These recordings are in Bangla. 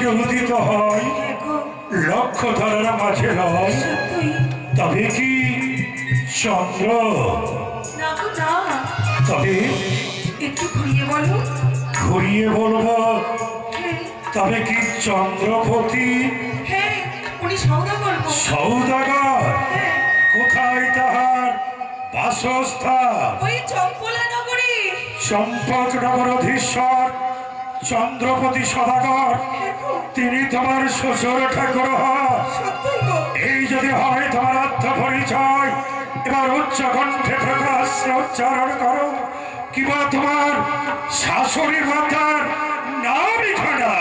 সূর্য উদিত হয় লক্ষ তারার মাঝে নয়, তবে কি চন্দ্র? তবে একটু ঘুরিয়ে বলো। ঘুরিয়ে বলবো, তবে কি চন্দ্রপতি? হ্যাঁ, উনি সওদাগর। সওদাগর? কোথায় তাহার বাসস্থান? ওই চম্পলা নগরী। চম্পক নগর অধীশ্বর চন্দ্রপতি সদাগর, তিনি তোমার শ্বশুর ঠাকুর হন। এই যদি হয় তোমার আত্ম পরিচয়, এবার উচ্চ কণ্ঠে প্রকাশ উচ্চারণ করো, কিংবা তোমার শাশুড়ি মাতার নাম ঠিকানা।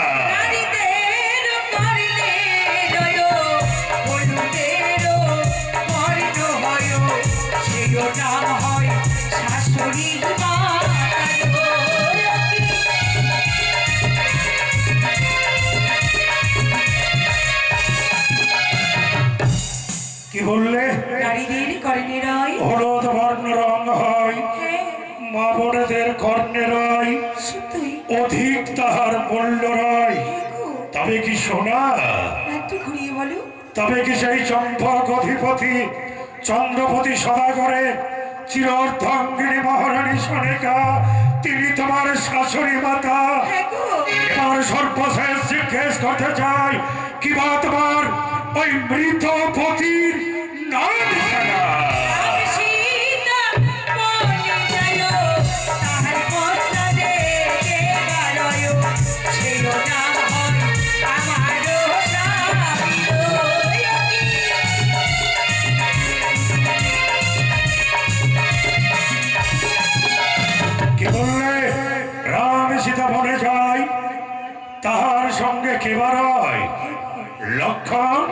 কি বললে? নারীদের কর্ণে রয় হলুদ বর্ণ রং হয়, মা বোনেদের কর্ণে রয় অধিক তাহার মূল্য রয়। তবে কি সোনা? একটু ঘুরিয়ে বলো। তবে কি সেই চম্পক অধিপতি চন্দ্রপতি সদাগরে চিরর্ধাঙ্গিনী মহারানী সনেকা, তিনি তোমার শাশুড়ি মাতা? এবার সর্বশেষ জিজ্ঞেস করতে চাই, কিবা তোমার ওই মৃত পতির নাম ঠিকানা? কি বললে? রাম সীতা বনে যায়, তাহার সঙ্গে কে বারয়? লক্ষণ?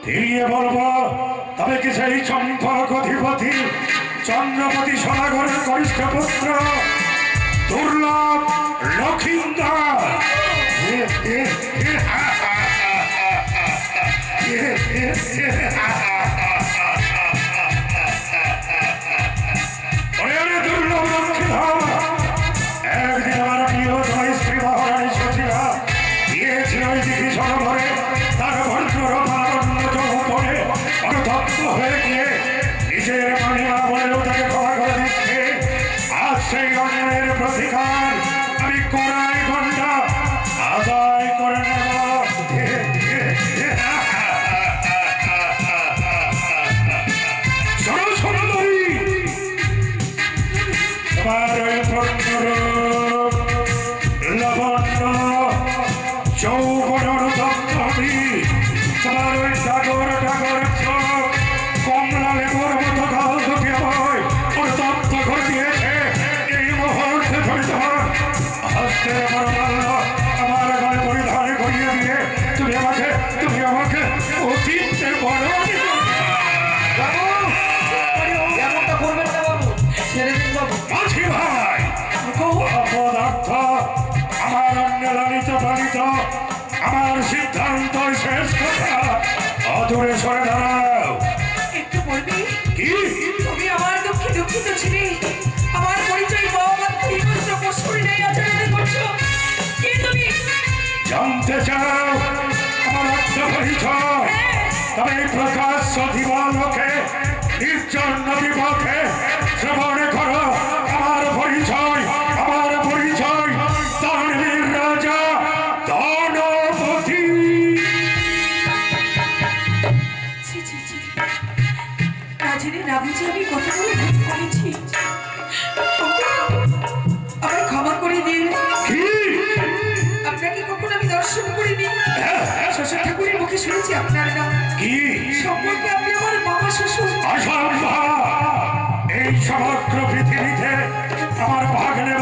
ফিরিয়ে বলবো, তবে কি সেই চম্পক অধিপতি চন্দ্রপতি সদাগরের কনিষ্ঠ পুত্র দুর্লভ লক্ষিন্দর? দুর্লভ লক্ষিন্দর একদিন আমার প্রিয়তম স্ত্রী মহারানী সুশীলা গিয়েছিল ওই দিকে সরোবরে, তার ভর্ণরূপারণ্য যৌবনে অনুতপ্ত হয়ে গিয়ে নিজের মহিমা বলেও তাকে ক্ষমা করে দিচ্ছে। আজ সেই অন্যায়ের প্রতিকার আমি কড়াই গন্ডা আদায় করে নেব। শোনো শোনো নই, তোমার ওই ভর্ণরূপ লাবণ্য যৌবন অনুতপ্ত আমি, তোমার ওই ডাগর ডাগর চোখ কমলা লেবুর মতো গাল দুটি আমায় অনুতপ্ত করে দিয়েছে। এই মুহূর্তে হস্তের বড় মাল্য আমার গায়ে পরিধান করিয়ে দিয়ে তুমি আমাকে অতীতের বড় মাঝি ভাই, অপদার্থ আমার অন্য লালিত পালিত, আমার সিদ্ধান্ত শেষ কথা, অদূরে সরে দাঁড়াও। একটু বলবি কি? তুমি আমার দুঃখে দুঃখিত ছিলে, আমার পরিচয় কি তুমি জানতে চাও আমার আত্ম পরিচয়? তবে প্রকাশ্য দিবালোকে নির্জন নদী পথে শ্রবণ করো আমার পরিচয়। আমার পরিচয় দানবীর রাজা ধনপতি। রাজের না বুঝে আমি কত বড় ভুল করেছি, আমায় ক্ষমা করে দিন। আপনাকে কখন আমি দর্শন করিনি, শ্বশুর ঠাকুরের মুখে শুনেছি আপনার নাম। কি সম্পর্কে আপনি আমার মামা শ্বশুর। অসম্ভব! এই সমগ্র পৃথিবীতে আমার ভাগ্নে